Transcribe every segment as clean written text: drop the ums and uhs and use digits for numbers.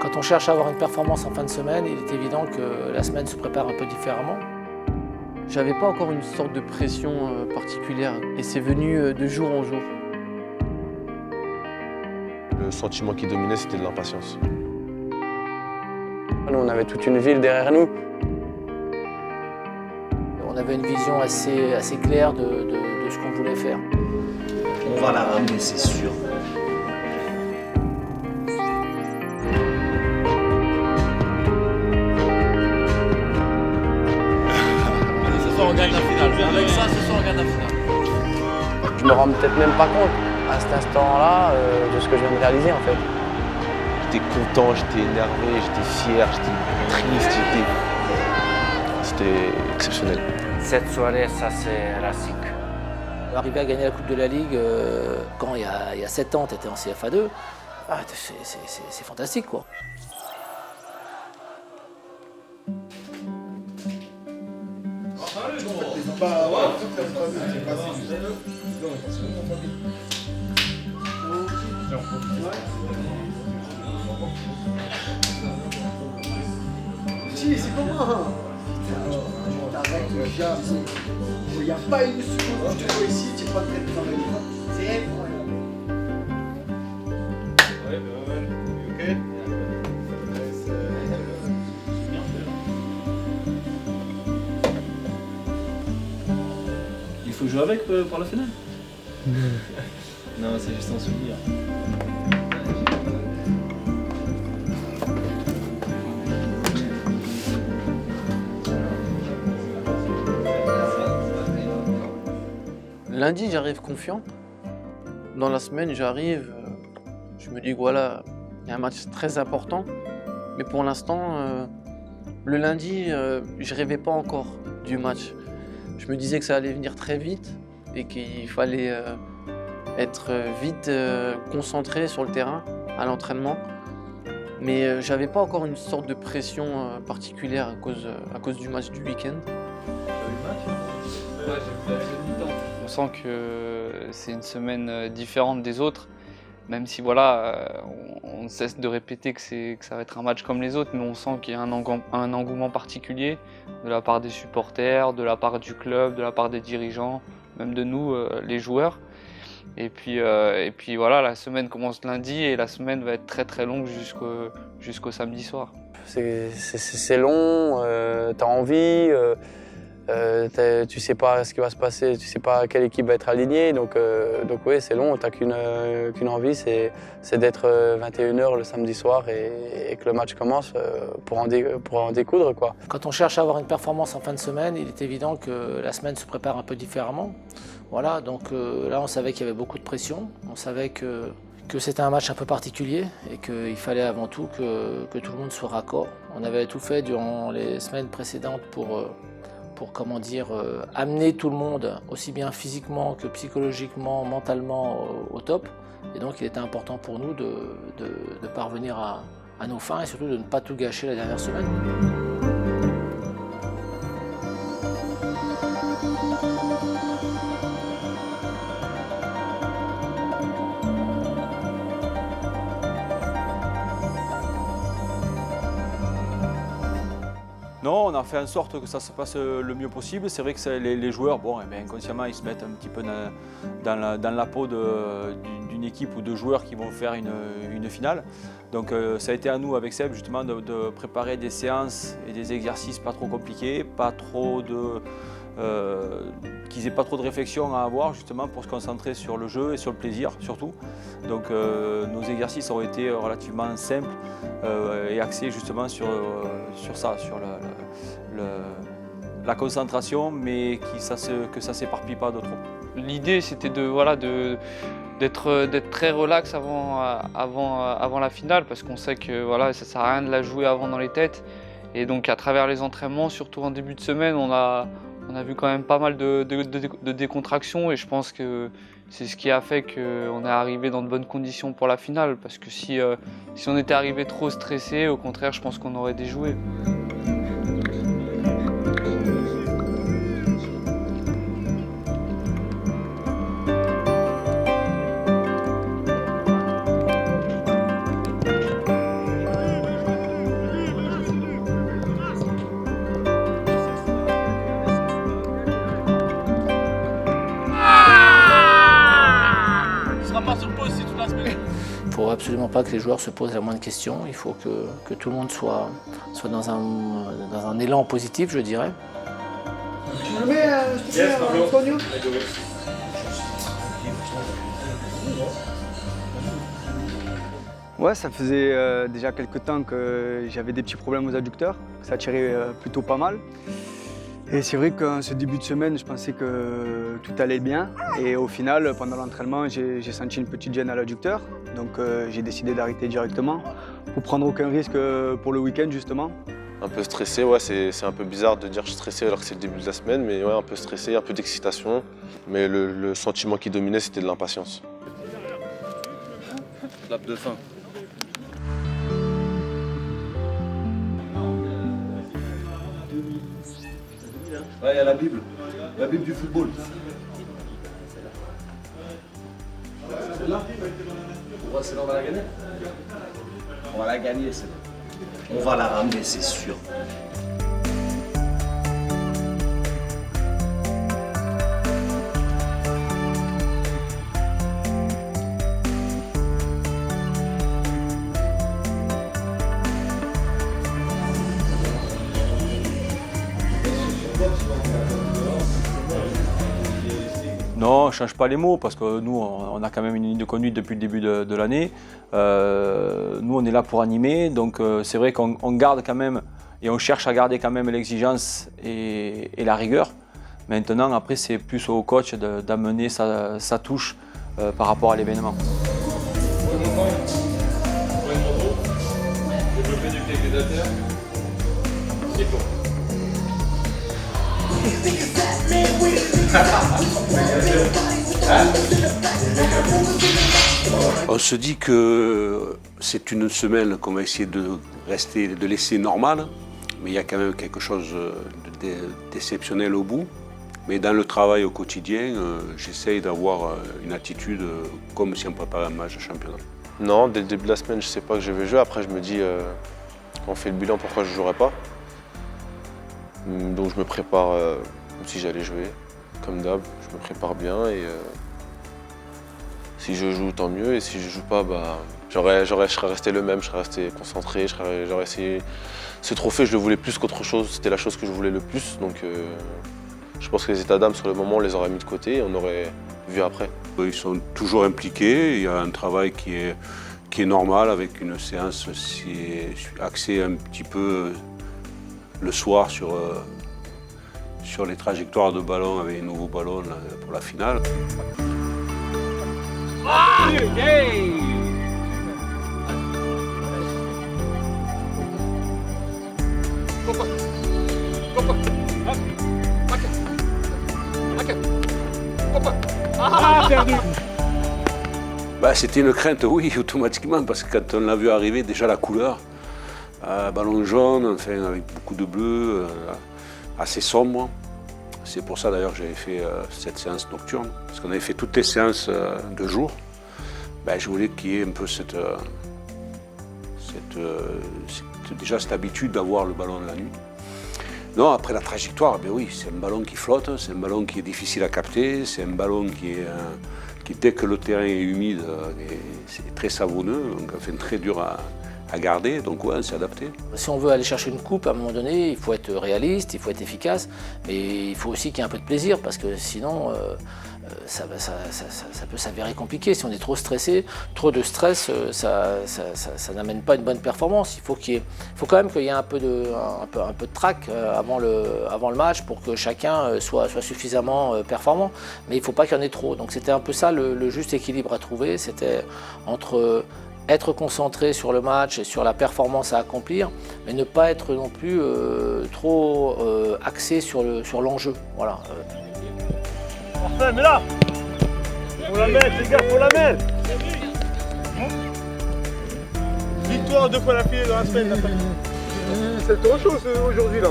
Quand on cherche à avoir une performance en fin de semaine, il est évident que la semaine se prépare un peu différemment. J'avais pas encore une sorte de pression particulière et c'est venu de jour en jour. Le sentiment qui dominait, c'était de l'impatience. Nous, on avait toute une ville derrière nous. On avait une vision assez claire de ce qu'on voulait faire. On va la ramener, c'est sûr. Ce soir, on gagne la finale. Avec ça, ce soir, on gagne la finale. Je me rends peut-être même pas compte à cet instant-là de ce que je viens de réaliser en fait. J'étais content, j'étais énervé, j'étais fier, j'étais triste, c'était exceptionnel. Cette soirée, ça c'est Racing. Arriver à gagner la Coupe de la Ligue quand il y a 7 ans, tu étais en CFA2, c'est fantastique quoi. Si, c'est comment? T'arrêtes, gars. Il n'y a pas une seconde où je te vois ici, tu n'es pas très bien avec moi. C'est incroyable. Il faut jouer avec pour la finale. Non, c'est juste un souvenir. Lundi, j'arrive confiant. Dans la semaine, j'arrive, je me dis que voilà, il y a un match très important. Mais pour l'instant, le lundi, je rêvais pas encore du match. Je me disais que ça allait venir très vite et qu'il fallait être vite concentré sur le terrain, à l'entraînement. Mais j'avais pas encore une sorte de pression particulière à cause du match du week-end. On sent que c'est une semaine différente des autres, même si voilà, on cesse de répéter que ça va être un match comme les autres, mais on sent qu'il y a un engouement particulier de la part des supporters, de la part du club, de la part des dirigeants, même de nous, les joueurs. Et puis voilà, la semaine commence lundi et la semaine va être très très longue jusqu'au samedi soir. C'est long, t'as envie, tu sais pas ce qui va se passer, tu sais pas quelle équipe va être alignée, donc oui c'est long, t'as qu'une envie, c'est d'être 21h le samedi soir et que le match commence pour en découdre quoi. Quand on cherche à avoir une performance en fin de semaine, il est évident que la semaine se prépare un peu différemment. Voilà, donc là on savait qu'il y avait beaucoup de pression, on savait que c'était un match un peu particulier et qu'il fallait avant tout que tout le monde soit raccord. On avait tout fait durant les semaines précédentes pour comment dire, amener tout le monde, aussi bien physiquement que psychologiquement, mentalement, au top. Et donc il était important pour nous de parvenir à nos fins et surtout de ne pas tout gâcher la dernière semaine. Non, on a fait en sorte que ça se passe le mieux possible. C'est vrai que les joueurs, bon, inconsciemment, ils se mettent un petit peu dans la peau d'une équipe ou de joueurs qui vont faire une finale. Donc ça a été à nous avec Seb justement de préparer des séances et des exercices pas trop compliqués, qu'ils n'aient pas trop de réflexion à avoir justement pour se concentrer sur le jeu et sur le plaisir surtout. Donc nos exercices ont été relativement simples et axés justement sur ça, sur la concentration, mais que ça ne s'éparpille pas de trop. L'idée c'était d'être très relax avant la finale parce qu'on sait que voilà, ça ne sert à rien de la jouer avant dans les têtes. Et donc à travers les entraînements, surtout en début de semaine, on a vu quand même pas mal de décontraction et je pense que c'est ce qui a fait qu'on est arrivé dans de bonnes conditions pour la finale. Parce que si on était arrivé trop stressé, au contraire, je pense qu'on aurait déjoué. absolument pas que les joueurs se posent la moindre question. Il faut que tout le monde soit dans un élan positif, je dirais. Tu me le mets, Antonio? Ouais, ça faisait déjà quelques temps que j'avais des petits problèmes aux adducteurs, que ça tirait plutôt pas mal. Et c'est vrai qu'en ce début de semaine, je pensais que tout allait bien. Et au final, pendant l'entraînement, j'ai senti une petite gêne à l'adducteur. Donc j'ai décidé d'arrêter directement pour prendre aucun risque pour le week-end justement. Un peu stressé, ouais, c'est un peu bizarre de dire que je suis stressé alors que c'est le début de la semaine, mais ouais, un peu stressé, un peu d'excitation. Mais le sentiment qui dominait, c'était de l'impatience. Lappe de fin. Ouais, il y a la Bible du football. Celle-là? Ouais, celle-là, on va la gagner. On va la gagner, celle-là. On va la ramener, c'est sûr. Non, on ne change pas les mots parce que nous, on a quand même une ligne de conduite depuis le début de l'année. Nous, on est là pour animer, donc c'est vrai qu'on garde quand même et on cherche à garder quand même l'exigence et la rigueur. Maintenant, après, c'est plus au coach d'amener sa touche par rapport à l'événement. Développer du pied prédateur. Et bon. On se dit que c'est une semaine qu'on va essayer de laisser normale, mais il y a quand même quelque chose d'exceptionnel au bout. Mais dans le travail au quotidien, j'essaye d'avoir une attitude comme si on préparait un match de championnat. Non, dès le début de la semaine, je sais pas que je vais jouer. Après, je me dis, quand on fait le bilan, pourquoi je ne jouerai pas. Donc je me prépare comme si j'allais jouer, comme d'hab. Je me prépare bien et si je joue, tant mieux. Et si je joue pas, bah, je serais resté le même, je serais resté concentré, j'aurais essayé. Ce trophée, je le voulais plus qu'autre chose. C'était la chose que je voulais le plus. Donc je pense que les états d'âme sur le moment, on les aurait mis de côté et on aurait vu après. Ils sont toujours impliqués. Il y a un travail qui est normal avec une séance axée un petit peu le soir sur les trajectoires de ballons avec les nouveaux ballons pour la finale. Bah, c'était une crainte, oui, automatiquement, parce que quand on l'a vu arriver, déjà la couleur, ballon jaune, enfin, avec beaucoup de bleu, assez sombre. C'est pour ça d'ailleurs que j'avais fait cette séance nocturne, parce qu'on avait fait toutes les séances de jour. Ben, je voulais qu'il y ait un peu déjà cette habitude d'avoir le ballon la nuit. Non, après la trajectoire, ben oui, c'est un ballon qui flotte, c'est un ballon qui est difficile à capter, c'est un ballon qui, dès que le terrain est humide, c'est très savonneux, donc enfin, très dur à garder, donc ouais, c'est adapté. Si on veut aller chercher une coupe, à un moment donné, il faut être réaliste, il faut être efficace, mais il faut aussi qu'il y ait un peu de plaisir, parce que sinon, ça peut s'avérer compliqué. Si on est trop stressé, trop de stress, ça n'amène pas une bonne performance. Il faut quand même qu'il y ait un peu de trac avant le match pour que chacun soit suffisamment performant, mais il ne faut pas qu'il y en ait trop. Donc c'était un peu ça le juste équilibre à trouver, c'était entre être concentré sur le match et sur la performance à accomplir, mais ne pas être non plus trop axé sur l'enjeu. Voilà. Enfin, mais là, faut la mettre, les gars, faut la mettre. Victoire 2 fois d'affilée dans la semaine. C'est trop chaud aujourd'hui là.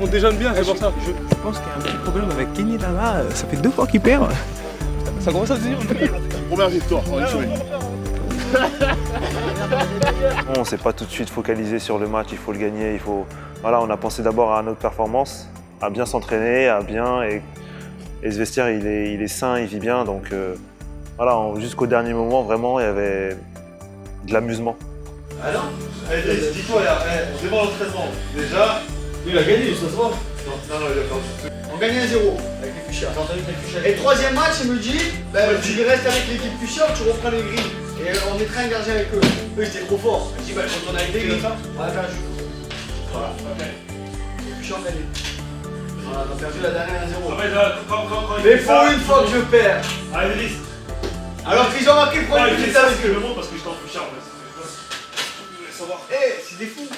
On déjeune bien, c'est pour ça. Je pense qu'il y a un petit problème avec Kenny là, ça fait 2 fois qu'il perd. Ça commence à se dire. Première victoire en une semaine. On ne s'est pas tout de suite focalisé sur le match, il faut le gagner, Voilà, on a pensé d'abord à notre performance, à bien s'entraîner, et ce vestiaire il est sain, il vit bien, donc voilà, jusqu'au dernier moment vraiment il y avait de l'amusement. Ah non. Dis-toi, on démarre l'entraînement. Déjà, lui il a gagné ce soir. Non, il a perdu. On gagne 1-0 avec les Fuchsia. Et le troisième match, il me dit, tu restes avec l'équipe Fuchsia, tu reprends les grilles. Et on mettrait un gardien avec eux. Eux, ils étaient trop forts. Je dis, je retourne avec les grilles. Ouais, bien joué. Voilà, ok. Les Fuchsia ont gagné. Voilà, on a perdu la dernière 1-0. Mais il faut une fois que je perds. Allez, Denis. Alors qu'ils ont marqué le premier but avec eux. Parce que je t'en Fuchsia en fait. Je voulais savoir. Eh, c'est des fous.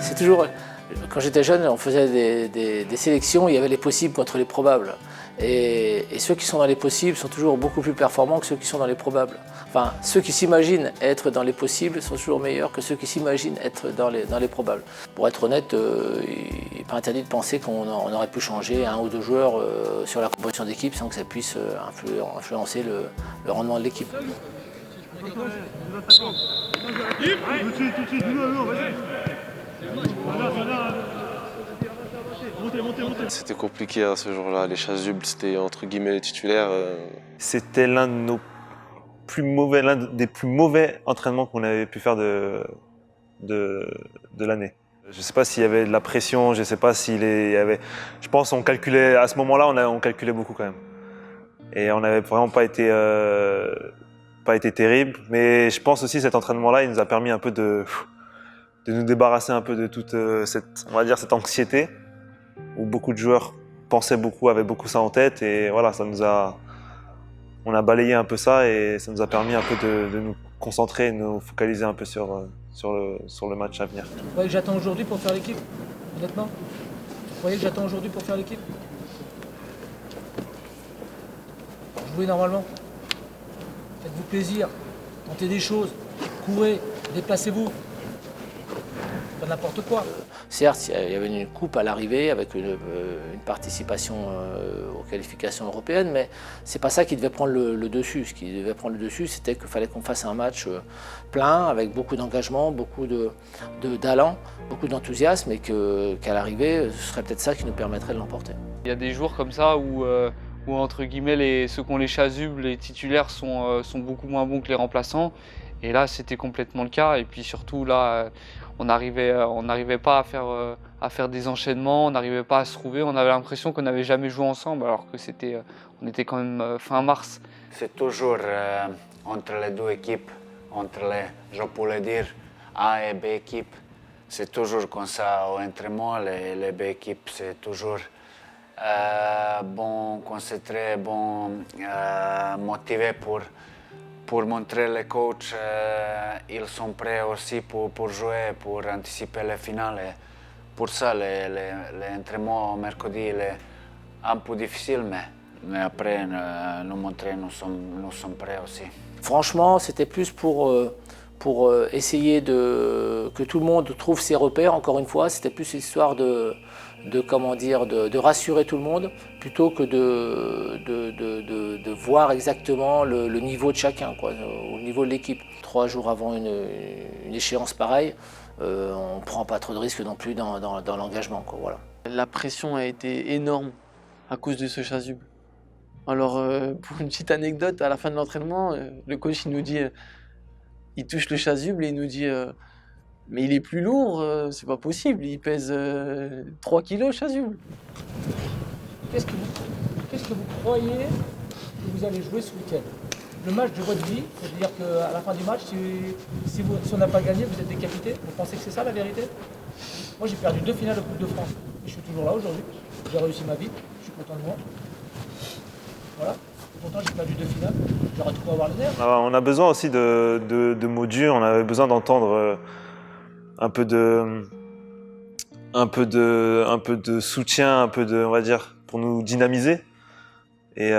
C'est toujours, quand j'étais jeune, on faisait des sélections, il y avait les possibles contre les probables. Et ceux qui sont dans les possibles sont toujours beaucoup plus performants que ceux qui sont dans les probables. Enfin, ceux qui s'imaginent être dans les possibles sont toujours meilleurs que ceux qui s'imaginent être dans les probables. Pour être honnête, il n'est pas interdit de penser qu'on aurait pu changer un ou deux joueurs sur la composition d'équipe sans que ça puisse influencer le rendement de l'équipe. C'était compliqué hein, ce jour-là, les chasubles, c'était entre guillemets les titulaires. C'était l'un des plus mauvais entraînements qu'on avait pu faire de l'année. Je ne sais pas s'il y avait de la pression, je ne sais pas s'il y avait... Je pense qu'on calculait, à ce moment-là, on calculait beaucoup quand même. Et on n'avait vraiment pas été terrible, mais je pense aussi que cet entraînement-là, il nous a permis un peu de nous débarrasser un peu de toute cette anxiété, où beaucoup de joueurs pensaient beaucoup, avaient beaucoup ça en tête, et voilà, on a balayé un peu ça, et ça nous a permis un peu de nous concentrer, de nous focaliser un peu sur le match à venir. Vous croyez que j'attends aujourd'hui pour faire l'équipe? Honnêtement? Vous croyez que j'attends aujourd'hui pour faire l'équipe? Jouez normalement. Faites-vous plaisir. Tentez des choses. Courez. Déplacez-vous. Pas n'importe quoi. Certes, il y avait une coupe à l'arrivée avec une participation aux qualifications européennes, mais c'est pas ça qui devait prendre le dessus. Ce qui devait prendre le dessus, c'était qu'il fallait qu'on fasse un match plein, avec beaucoup d'engagement, beaucoup d'allant, beaucoup d'enthousiasme, et qu'à l'arrivée, ce serait peut-être ça qui nous permettrait de l'emporter. Il y a des jours comme ça où entre guillemets, ceux qui ont les chasubles, les titulaires sont beaucoup moins bons que les remplaçants. Et là, c'était complètement le cas. Et puis surtout, là, on n'arrivait pas à faire des enchaînements, on n'arrivait pas à se trouver. On avait l'impression qu'on n'avait jamais joué ensemble, alors que on était quand même fin mars. C'est toujours entre les deux équipes, je pourrais dire, A et B équipes. C'est toujours comme ça au entraînement, les B équipes, c'est toujours bon concentré, bon motivé pour montrer les coachs ils sont prêts aussi pour jouer, pour anticiper les finales. Et pour ça, l'entraînement mercredi il est un peu difficile, mais après nous montrer nous sommes prêts aussi. Franchement, c'était plus pour essayer que tout le monde trouve ses repères. Encore une fois, c'était plus histoire de rassurer tout le monde, plutôt que de voir exactement le niveau de chacun, quoi, au niveau de l'équipe. 3 jours avant une échéance pareille, on ne prend pas trop de risques non plus dans l'engagement, quoi, voilà. La pression a été énorme à cause de ce chasuble. Alors, pour une petite anecdote, à la fin de l'entraînement, le coach il nous dit, il touche le chasuble et il nous dit mais il est plus lourd, c'est pas possible, il pèse 3 kilos chasuble. Qu'est-ce que vous croyez que vous allez jouer ce week-end? Le match de votre vie, c'est-à-dire qu'à la fin du match, si on n'a pas gagné, vous êtes décapité? Vous pensez que c'est ça la vérité? Moi j'ai perdu 2 finales de Coupe de France, et je suis toujours là aujourd'hui. J'ai réussi ma vie, je suis content de moi. Voilà. Pourtant, j'ai perdu 2 finales, j'aurais tout pour avoir les nerfs. On a besoin aussi de mots durs, on avait besoin d'entendre un peu de soutien, on va dire, pour nous dynamiser. Et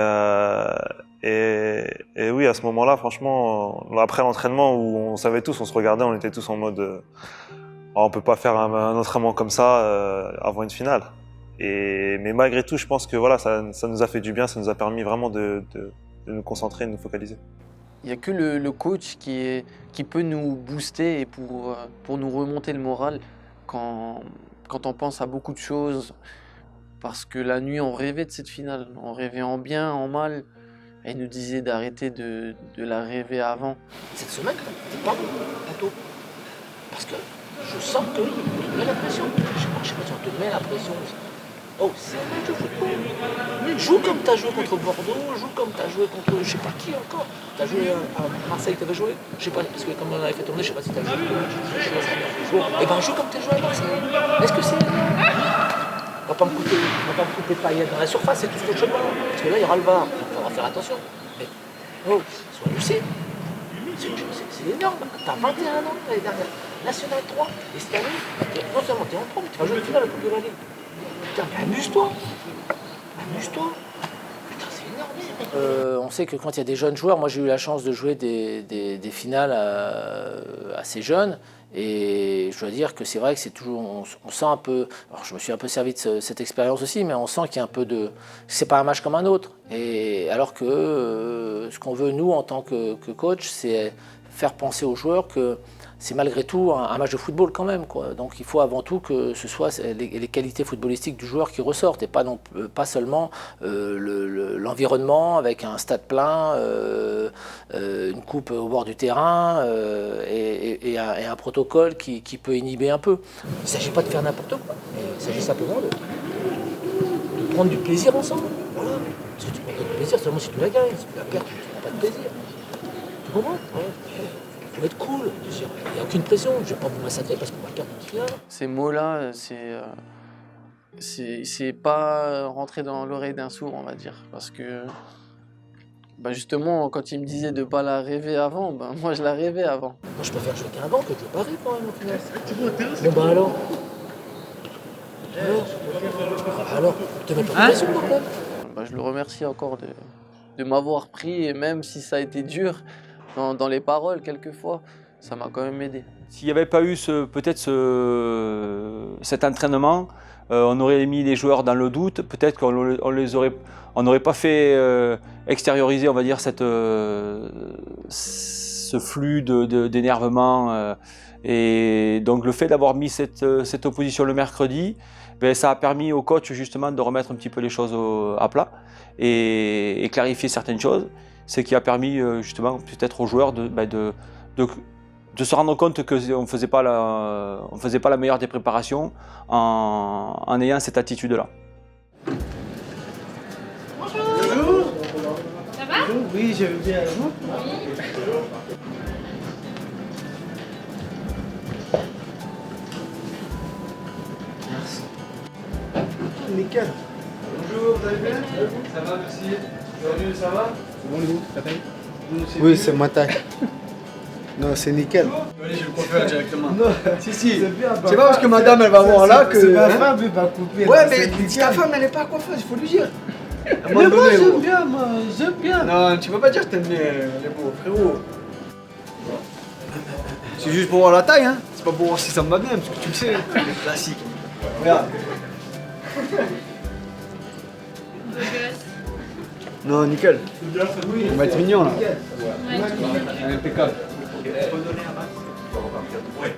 oui, à ce moment-là, franchement, après l'entraînement où on savait tous, on se regardait, on était tous en mode on peut pas faire un entraînement comme ça avant une finale. Mais malgré tout, je pense que voilà, ça nous a fait du bien, ça nous a permis vraiment de nous concentrer et de nous focaliser. Il n'y a que le coach qui peut nous booster et pour nous remonter le moral quand on pense à beaucoup de choses. Parce que la nuit, on rêvait de cette finale. On rêvait en bien, en mal. Et il nous disait d'arrêter de la rêver avant. Cette semaine, t'es pas bon, Anto. Parce que je sens que tu te mets la pression. Je sais pas si on te met la pression. Oh, c'est un match de football. Joue comme t'as joué contre Bordeaux, joue comme t'as joué contre je sais pas qui encore. T'as joué à Marseille, t'avais joué. Je sais pas, parce que comme on avait fait tourner, je sais pas si t'as joué. Et ben joue comme t'as joué à Marseille. Est-ce que c'est on va pas me couper de paillettes dans la surface, c'est tout ce que je parle. Parce que là, il y aura le VAR, donc il faudra faire attention. Mais, oh, sois lucide. C'est énorme. T'as 21 ans l'année dernière. National 3. Et cette année, non seulement t'es en pro, mais tu vas jouer le final à la Coupe de la Ligue. Putain, mais amuse-toi. Amuse-toi. Putain, c'est énorme. On sait que quand il y a des jeunes joueurs, moi j'ai eu la chance de jouer des finales assez jeunes. Et je dois dire que c'est vrai que c'est toujours, on sent un peu, alors je me suis un peu servi de cette expérience aussi, mais on sent qu'il y a un peu de, c'est pas un match comme un autre. Et alors que ce qu'on veut nous en tant que coach, c'est faire penser aux joueurs que c'est malgré tout un match de football quand même, quoi. Donc il faut avant tout que ce soit les qualités footballistiques du joueur qui ressortent et pas seulement l'environnement avec un stade plein, une coupe au bord du terrain et un protocole qui peut inhiber un peu. Il ne s'agit pas de faire n'importe quoi, mais il s'agit simplement de prendre du plaisir ensemble. Voilà. Parce que tu prends du plaisir seulement si tu la gagnes, si tu la perds, tu ne prends pas de plaisir. Tu comprends? Ouais. Il faut être cool, il n'y a aucune pression, je ne vais pas vous massacrer parce qu'on va perdre une finale. Ces mots-là, c'est pas rentrer dans l'oreille d'un sourd, on va dire. Parce que, justement, quand il me disait de ne pas la rêver avant, moi je la rêvais avant. Moi je préfère jouer qu'un banc que de jouer Paris quand même, au final. Bon alors Alors, tu te mets pas de pression, quand même. Je le remercie encore de m'avoir pris, et même si ça a été dur, dans les paroles, quelquefois, ça m'a quand même aidé. S'il n'y avait pas eu cet entraînement, on aurait mis les joueurs dans le doute. Peut-être qu'on n'aurait pas fait extérioriser, on va dire, ce flux d'énervement. Et donc le fait d'avoir mis cette opposition le mercredi, ça a permis au coach justement de remettre un petit peu les choses à plat et clarifier certaines choses. Ce qui a permis justement peut-être aux joueurs de se rendre compte qu'on ne faisait pas la meilleure des préparations en ayant cette attitude-là. Bonjour. Ça va? Oui, je vais bien. Vous? Merci. Nickel. Bonjour, vous allez bien? Ça va, merci. Aujourd'hui, ça va? C'est bon, Léo? Ta taille? Oui, c'est ma taille. Non, c'est nickel. Allez, je vais le coiffeur directement. Non, si. c'est bien. C'est pas parce que madame, elle va voir là que. C'est ma femme, elle va couper. Ouais, mais ta femme, elle n'est pas coiffeuse, il faut lui dire. Mais moi, j'aime bien, moi, j'aime bien. Non, tu peux pas dire que t'aimes bien les beaux, frérot. C'est juste pour voir la taille, hein. C'est pas pour voir si ça me va bien, parce que tu le sais, les classiques. Regarde. Non, nickel. On va être mignon là. Impeccable.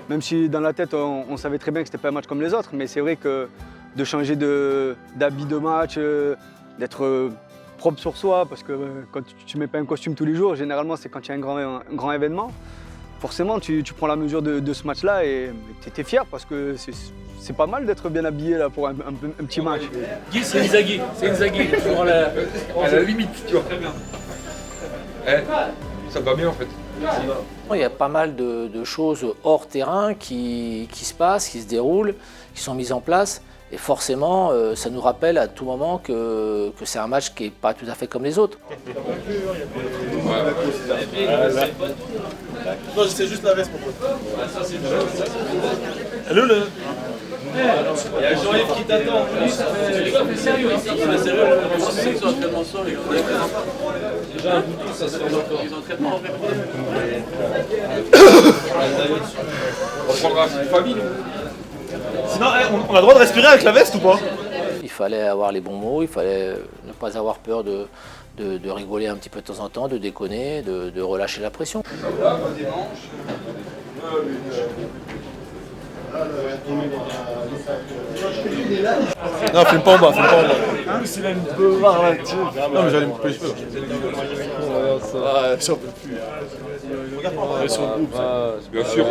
Même si dans la tête, on savait très bien que c'était pas un match comme les autres, mais c'est vrai que de changer d'habit de match, d'être propre sur soi, parce que quand tu mets pas un costume tous les jours, généralement c'est quand il y a un grand événement. Forcément, tu prends la mesure de ce match-là et tu étais fier parce que c'est pas mal d'être bien habillé là, pour un petit match. Guy, c'est Inzaghi, toujours à la limite, tu vois. Très bien. Ça va bien en fait. Il y a pas mal de choses hors terrain qui se passent, qui se déroulent, qui sont mises en place. Et forcément, ça nous rappelle à tout moment que c'est un match qui n'est pas tout à fait comme les autres. Non, c'est juste la veste, mon pote. Ça, c'est allô, là. Il y a Jean-Yves qui t'attend en plus. C'est sérieux ici. C'est sérieux. Ils sont entraînement sur les gars. Déjà un bouton, ça se fait encore. Ils ont traitement en vrai. On prendra une famille, nous. Sinon, on a le droit de respirer avec la veste ou pas? Il fallait avoir les bons mots, il fallait ne pas avoir peur de de rigoler un petit peu de temps en temps, de déconner, de relâcher la pression. Non, filme pas en bas, filme pas en bas. Il a une beurre là-dessus. Non, mais j'allais me couper les cheveux. J'en peux plus. Regarde sur le groupe. Bien sûr.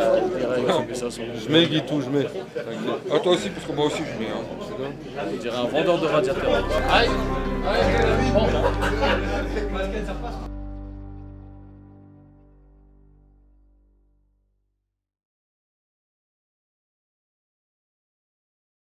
Je mets Guitou, je mets. Ah, toi aussi, parce que moi aussi je mets. On dirait un vendeur de radiateurs.